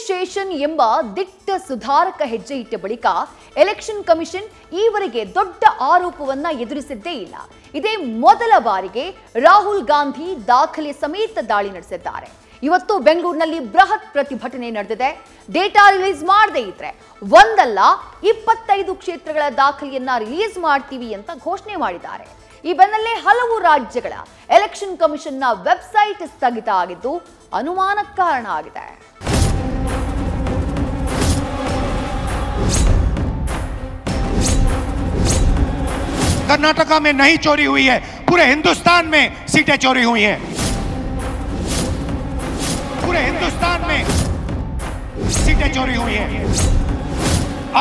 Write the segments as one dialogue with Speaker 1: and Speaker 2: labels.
Speaker 1: ಶೇಷನ್ ಎಂಬ ದಿಟ್ಟ ಸುಧಾರಕ ಹೆಜ್ಜೆ ಇಟ್ಟ ಬಳಿಕ ಎಲೆಕ್ಷನ್ ಕಮಿಷನ್ ಈವರೆಗೆ ದೊಡ್ಡ ಆರೋಪವನ್ನ ಎದುರಿಸಿದ್ದೇ ಇಲ್ಲ. ಇದೇ ಮೊದಲ ಬಾರಿಗೆ ರಾಹುಲ್ ಗಾಂಧಿ ದಾಖಲೆ ಸಮೇತ ದಾಳಿ ನಡೆಸಿದ್ದಾರೆ. ಇವತ್ತು ಬೆಂಗಳೂರಿನಲ್ಲಿ ಬೃಹತ್ ಪ್ರತಿಭಟನೆ ನಡೆದಿದೆ. ಡೇಟಾ ರಿಲೀಸ್ ಮಾಡದೇ ಇದ್ರೆ ಒಂದಲ್ಲ 25 ಕ್ಷೇತ್ರಗಳ ದಾಖಲೆಯನ್ನ ರಿಲೀಸ್ ಮಾಡ್ತೀವಿ ಅಂತ ಘೋಷಣೆ ಮಾಡಿದ್ದಾರೆ. ಈ ಬೆನ್ನಲ್ಲೇ ಹಲವು ರಾಜ್ಯಗಳ ಎಲೆಕ್ಷನ್ ಕಮಿಷನ್ನ ವೆಬ್ಸೈಟ್ ಸ್ಥಗಿತ ಆಗಿದ್ದು ಅನುಮಾನಕ್ಕೆ ಕಾರಣ ಆಗಿದೆ.
Speaker 2: कर्नाटका में नहीं चोरी हुई है, पूरे हिंदुस्तान में सीटें चोरी हुई हैं। पूरे हिंदुस्तान में सीटें चोरी हुई हैं।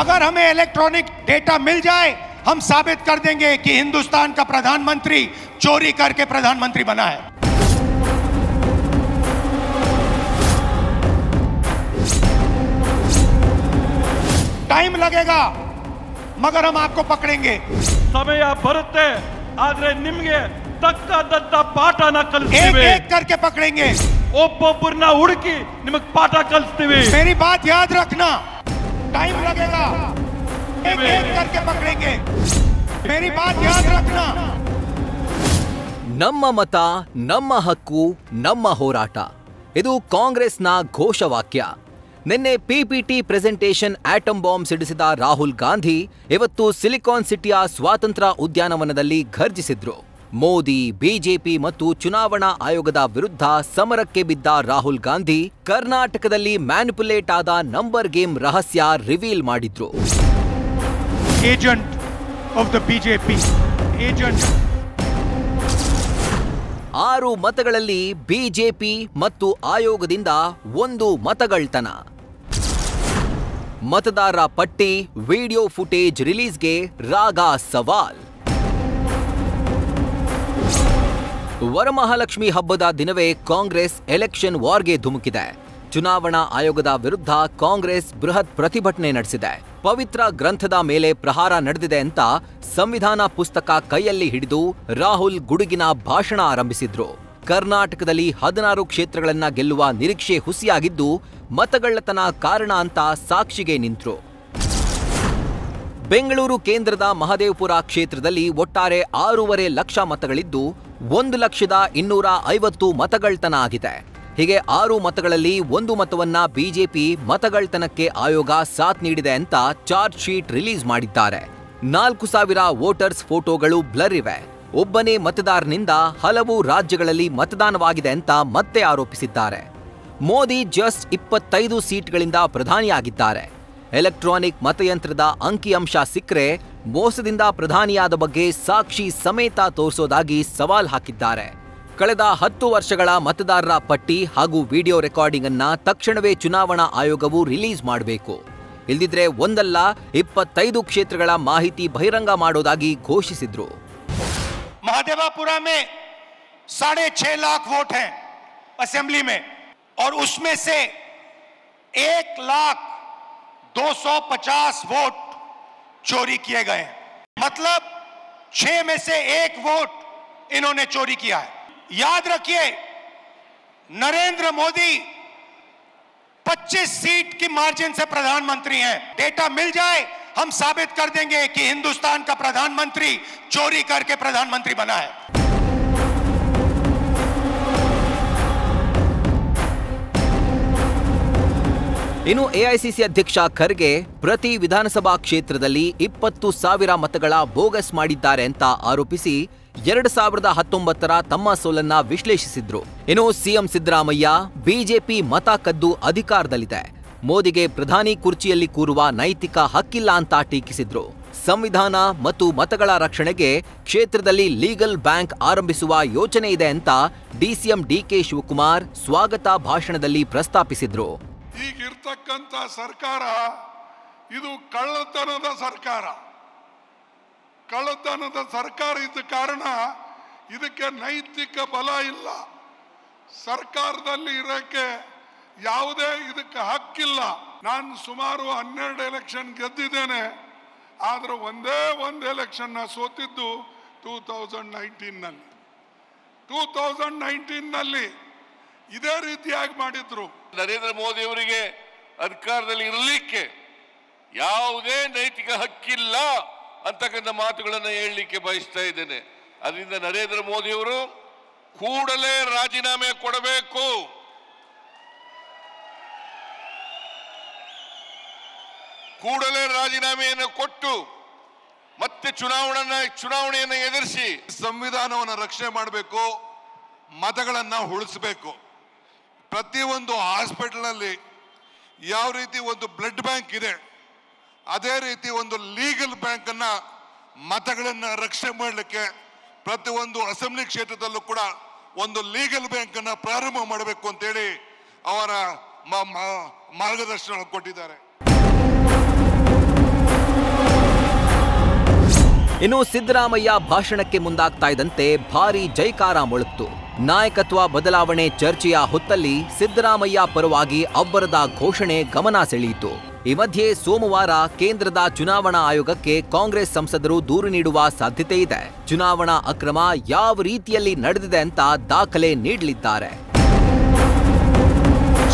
Speaker 2: अगर हमें इलेक्ट्रॉनिक डेटा मिल जाए, हम साबित कर देंगे कि हिंदुस्तान का प्रधानमंत्री चोरी करके प्रधानमंत्री बना है। टाइम लगेगा, मगर हम आपको पकड़ेंगे।
Speaker 3: ಸಮಯ ಬರುತ್ತೆ, ಆದ್ರೆ ನಿಮಗೆ ತಕ್ಕದಂತ ಪಾಠನ ಕಲಿಸ್ತೀವಿ.
Speaker 2: एक करके पकड़ेंगे,
Speaker 3: ಒಬ್ಬೊಬ್ಬರನ್ನ ಹುಡುಕಿ ನಿಮಗೆ ಪಾಠ ಕಲಿಸ್ತೀವಿ.
Speaker 2: मेरी बात याद रखना, टाइम लगेगा, एक करके पकड़ेंगे। मेरी बात याद रखना।
Speaker 4: ನಮ್ಮ ಮತ ನಮ್ಮ ಹಕ್ಕು ನಮ್ಮ ಹೋರಾಟ, ಇದು ಕಾಂಗ್ರೆಸ್ನ ಘೋಷವಾಕ್ಯ. ನಿನ್ನೆ ಪಿಪಿಟಿ ಪ್ರೆಸೆಂಟೇಷನ್ ಆಟಮ್ ಬಾಂಬ್ ಸಿಡಿಸಿದ ರಾಹುಲ್ ಗಾಂಧಿ ಇವತ್ತು ಸಿಲಿಕಾನ್ ಸಿಟಿಯ ಸ್ವಾತಂತ್ರ್ಯ ಉದ್ಯಾನವನದಲ್ಲಿ ಘರ್ಜಿಸಿದ್ರು. ಮೋದಿ, ಬಿಜೆಪಿ ಮತ್ತು ಚುನಾವಣಾ ಆಯೋಗದ ವಿರುದ್ಧ ಸಮರಕ್ಕೆ ಬಿದ್ದ ರಾಹುಲ್ ಗಾಂಧಿ ಕರ್ನಾಟಕದಲ್ಲಿ ಮ್ಯಾನಿಪುಲೇಟ್ ಆದ ನಂಬರ್ ಗೇಮ್ ರಹಸ್ಯ ರಿವೀಲ್ ಮಾಡಿದ್ರು.
Speaker 2: Agent of the BJP, agent.
Speaker 4: 6 ಮತಗಳಲ್ಲಿ ಬಿಜೆಪಿ ಮತ್ತು ಆಯೋಗದಿಂದ 1 ಮತಗಳ್ತನ. ಮತದಾರರ ಪಟ್ಟಿ, ವಿಡಿಯೋ ಫುಟೇಜ್ ರಿಲೀಸ್ಗೆ ರಾಗ ಸವಾಲ್. ವರಮಹಾಲಕ್ಷ್ಮಿ ಹಬ್ಬದ ದಿನವೇ ಕಾಂಗ್ರೆಸ್ ಎಲೆಕ್ಷನ್ ವಾರ್ಗೆ ಧುಮುಕಿದೆ. ಚುನಾವಣಾ ಆಯೋಗದ ವಿರುದ್ಧ ಕಾಂಗ್ರೆಸ್ ಬೃಹತ್ ಪ್ರತಿಭಟನೆ ನಡೆಸಿದೆ. ಪವಿತ್ರ ಗ್ರಂಥದ ಮೇಲೆ ಪ್ರಹಾರ ನಡೆದಿದೆ ಅಂತ ಸಂವಿಧಾನ ಪುಸ್ತಕ ಕೈಯಲ್ಲಿ ಹಿಡಿದು ರಾಹುಲ್ ಗುಡುಗಿನ ಭಾಷಣ ಆರಂಭಿಸಿದ್ರು. ಕರ್ನಾಟಕದಲ್ಲಿ 16 ಕ್ಷೇತ್ರಗಳನ್ನ ಗೆಲ್ಲುವ ನಿರೀಕ್ಷೆ ಹುಸಿಯಾಗಿದ್ದು ಮತಗಳ್ಳತನ ಕಾರಣ ಅಂತ ಸಾಕ್ಷಿಗೆ ನಿಂತರು. ಬೆಂಗಳೂರು ಕೇಂದ್ರದ ಮಹದೇವಪುರ ಕ್ಷೇತ್ರದಲ್ಲಿ ಒಟ್ಟಾರೆ 6.5 ಲಕ್ಷ ಮತಗಳಿದ್ದು 1,250,000 ಮತಗಳ್ತನ ಆಗಿದೆ. ಹೀಗೆ 6 ಮತಗಳಲ್ಲಿ 1 ಮತವನ್ನ ಬಿಜೆಪಿ ಮತಗಳ್ತನಕ್ಕೆ ಆಯೋಗ ಸಾಥ್ ನೀಡಿದೆ ಅಂತ ಚಾರ್ಜ್ ಶೀಟ್ ರಿಲೀಸ್ ಮಾಡಿದ್ದಾರೆ. 4,000 ವೋಟರ್ಸ್ ಫೋಟೋಗಳು ಬ್ಲರ್ ಇವೆ. ಒಬ್ಬನೇ ಮತದಾರನಿಂದ ಹಲವು ರಾಜ್ಯಗಳಲ್ಲಿ ಮತದಾನವಾಗಿದೆ ಅಂತ ಮತ್ತೆ ಆರೋಪಿಸಿದ್ದಾರೆ. ಮೋದಿ ಜಸ್ಟ್ 25 ಸೀಟ್ಗಳಿಂದ ಪ್ರಧಾನಿಯಾಗಿದ್ದಾರೆ. ಎಲೆಕ್ಟ್ರಾನಿಕ್ ಮತಯಂತ್ರದ ಅಂಕಿಅಂಶ ಸಿಕ್ಕರೆ ಮೋಸದಿಂದ ಪ್ರಧಾನಿಯಾದ ಬಗ್ಗೆ ಸಾಕ್ಷಿ ಸಮೇತ ತೋರಿಸೋದಾಗಿ ಸವಾಲ್ ಹಾಕಿದ್ದಾರೆ. ಕಳೆದ 10 ವರ್ಷಗಳ ಮತದಾರರ ಪಟ್ಟಿ ಹಾಗೂ ವಿಡಿಯೋ ರೆಕಾರ್ಡಿಂಗ್ ಅನ್ನ ತಕ್ಷಣವೇ ಚುನಾವಣಾ ಆಯೋಗವು ರಿಲೀಸ್ ಮಾಡಬೇಕು. ಇಲ್ದಿದ್ರೆ ಒಂದಲ್ಲ 25 ಕ್ಷೇತ್ರಗಳ ಮಾಹಿತಿ ಬಹಿರಂಗ ಮಾಡೋದಾಗಿ ಘೋಷಿಸಿದ್ರು.
Speaker 2: महादेवापुरा में 6.5 लाख वोट हैं असेंबली में, और उसमें से 1,250,000 वोट चोरी किए गए हैं। मतलब 6 में से 1 वोट इन्होंने चोरी किया है। याद रखिए, नरेंद्र मोदी 25 सीट की मार्जिन से प्रधानमंत्री हैं। डेटा मिल जाए, हम साबित कर देंगे कि हिंदुस्तान का प्रधानमंत्री चोरी करके प्रधानमंत्री बना है।
Speaker 4: ಇನ್ನು ಎಐಸಿಸಿ ಅಧ್ಯಕ್ಷ ಖರ್ಗೆ ಪ್ರತಿ ವಿಧಾನಸಭಾ ಕ್ಷೇತ್ರದಲ್ಲಿ 20,000 ಮತಗಳ ಬೋಗಸ್ ಮಾಡಿದ್ದಾರೆ ಅಂತ ಆರೋಪಿಸಿ 2019ರ ತಮ್ಮ ಸೋಲನ್ನ ವಿಶ್ಲೇಷಿಸಿದ್ರು. ಇನ್ನು ಸಿಎಂ ಸಿದ್ದರಾಮಯ್ಯ ಬಿಜೆಪಿ ಮತ ಕದ್ದು ಅಧಿಕಾರದಲ್ಲಿದೆ, ಮೋದಿಗೆ ಪ್ರಧಾನಿ ಕುರ್ಚಿಯಲ್ಲಿ ಕೂರುವ ನೈತಿಕ ಹಕ್ಕಿಲ್ಲ ಅಂತ ಟೀಕಿಸಿದ್ರು. ಸಂವಿಧಾನ ಮತ್ತು ಮತಗಳ ರಕ್ಷಣೆಗೆ ಕ್ಷೇತ್ರದಲ್ಲಿ ಲೀಗಲ್ ಬ್ಯಾಂಕ್ ಆರಂಭಿಸುವ ಯೋಚನೆ ಇದೆ ಅಂತ ಡಿಸಿಎಂ ಡಿಕೆ ಶಿವಕುಮಾರ್ ಸ್ವಾಗತ ಭಾಷಣದಲ್ಲಿ ಪ್ರಸ್ತಾಪಿಸಿದ್ರು.
Speaker 5: ಈಗಿರ್ತಕ್ಕಂಥ ಸರ್ಕಾರ ಇದು ಕಳ್ಳತನದ ಸರ್ಕಾರ. ಕಳ್ಳತನದ ಸರ್ಕಾರ ಇದ್ದ ಕಾರಣ ಇದಕ್ಕೆ ನೈತಿಕ ಬಲ ಇಲ್ಲ. ಸರ್ಕಾರದಲ್ಲಿ ಇರೋಕ್ಕೆ ಯಾವುದೇ ಇದಕ್ಕೆ ಹಕ್ಕಿಲ್ಲ. ನಾನು ಸುಮಾರು 12 ಎಲೆಕ್ಷನ್ ಗೆದ್ದಿದ್ದೇನೆ, ಆದ್ರೆ ಒಂದೇ ಒಂದು ಎಲೆಕ್ಷನ್ ಸೋತಿದ್ದು 2019ನಲ್ಲಿ. 2019ನಲ್ಲಿ ಇದೇ ರೀತಿಯಾಗಿ ಮಾಡಿದ್ರು.
Speaker 6: ನರೇಂದ್ರ ಮೋದಿ ಅವರಿಗೆ
Speaker 5: ಅಧಿಕಾರದಲ್ಲಿ ಇರಲಿಕ್ಕೆ ಯಾವುದೇ ನೈತಿಕ ಹಕ್ಕಿಲ್ಲ ಅಂತಕ್ಕಂಥ ಮಾತುಗಳನ್ನು ಹೇಳಲಿಕ್ಕೆ ಬಯಸ್ತಾ ಇದ್ದೇನೆ. ಅದರಿಂದ ನರೇಂದ್ರ ಮೋದಿಯವರು ಕೂಡಲೇ ರಾಜೀನಾಮೆ ಕೊಡಬೇಕು. ಕೂಡಲೇ ರಾಜೀನಾಮೆಯನ್ನು ಕೊಟ್ಟು ಮತ್ತೆ ಚುನಾವಣೆಯನ್ನು ಎದುರಿಸಿ ಸಂವಿಧಾನವನ್ನು ರಕ್ಷಣೆ ಮಾಡಬೇಕು, ಮತಗಳನ್ನು ಉಳಿಸಬೇಕು. ಪ್ರತಿಯೊಂದು ಹಾಸ್ಪಿಟಲ್ನಲ್ಲಿ ಯಾವ ರೀತಿ ಒಂದು ಬ್ಲಡ್ ಬ್ಯಾಂಕ್ ಇದೆ, ಅದೇ ರೀತಿ ಒಂದು ಲೀಗಲ್ ಬ್ಯಾಂಕನ್ನು ಮತಗಳನ್ನು ರಕ್ಷಣೆ ಮಾಡಲಿಕ್ಕೆ ಪ್ರತಿಯೊಂದು ಅಸೆಂಬ್ಲಿ ಕ್ಷೇತ್ರದಲ್ಲೂ ಕೂಡ ಒಂದು ಲೀಗಲ್ ಬ್ಯಾಂಕನ್ನು ಪ್ರಾರಂಭ ಮಾಡಬೇಕು ಅಂತೇಳಿ ಅವರ ಮಾರ್ಗದರ್ಶನ ಕೊಟ್ಟಿದ್ದಾರೆ.
Speaker 4: ಇನ್ನು ಸಿದ್ದರಾಮಯ್ಯ ಭಾಷಣಕ್ಕೆ ಮುಂದಾಗ್ತಾ ಇದ್ದಂತೆ ಭಾರೀ ಜೈಕಾರ ಮೊಳಗ್ತು. ನಾಯಕತ್ವ ಬದಲಾವಣೆ ಚರ್ಚೆಯ ಹೊತ್ತಲ್ಲಿ ಸಿದ್ದರಾಮಯ್ಯ ಪರವಾಗಿ ಅಬ್ಬರದ ಘೋಷಣೆ ಗಮನ ಸೆಳೆಯಿತು. ಈ ಮಧ್ಯೆ ಸೋಮವಾರ ಕೇಂದ್ರದ ಚುನಾವಣಾ ಆಯೋಗಕ್ಕೆ ಕಾಂಗ್ರೆಸ್ ಸಂಸದರು ದೂರು ನೀಡುವ ಸಾಧ್ಯತೆ ಇದೆ. ಚುನಾವಣಾ ಅಕ್ರಮ ಯಾವ ರೀತಿಯಲ್ಲಿ ನಡೆದಿದೆ ಅಂತ ದಾಖಲೆ ನೀಡಲಿದ್ದಾರೆ.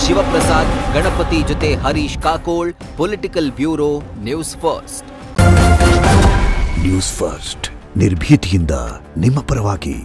Speaker 4: ಶಿವಪ್ರಸಾದ್ ಗಣಪತಿ ಜೊತೆ Harish Kakol, political bureau, news first.
Speaker 6: News first ನಿರ್ಭೀತಿಯಿಂದ ನಿಮ್ಮ ಪರವಾಗಿ.